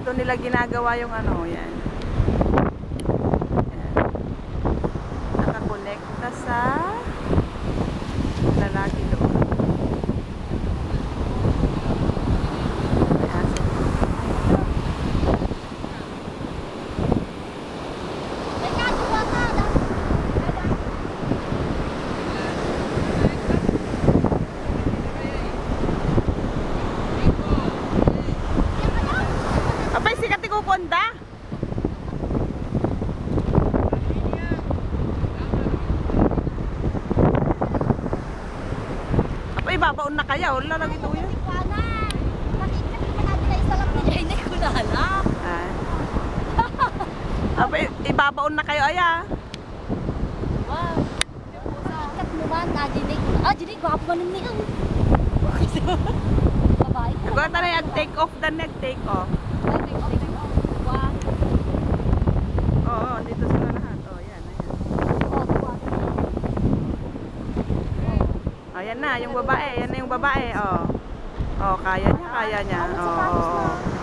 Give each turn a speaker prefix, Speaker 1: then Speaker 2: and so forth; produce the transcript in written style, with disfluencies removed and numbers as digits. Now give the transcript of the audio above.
Speaker 1: doon nila ginagawa yung ano, yan. Yan. Nakakonekta sa lalaki doon. Ayan. Apay, sikat ko konda. Apay, babaon na kaya. Wala lang ito yan. Apay, ibabaon na kayo, aya.
Speaker 2: Wow. Ikat mo ba? Najinig. Jinig. Gwapo man ni ang. Babae.
Speaker 1: Nagkata na yung take off the neck, take off. Oo, dito sila lahat. Oh, yan, ayan. Oh, yan na, yung babae. Yan na yung babae, oh. Oh, kaya niya, kaya niya. Oh.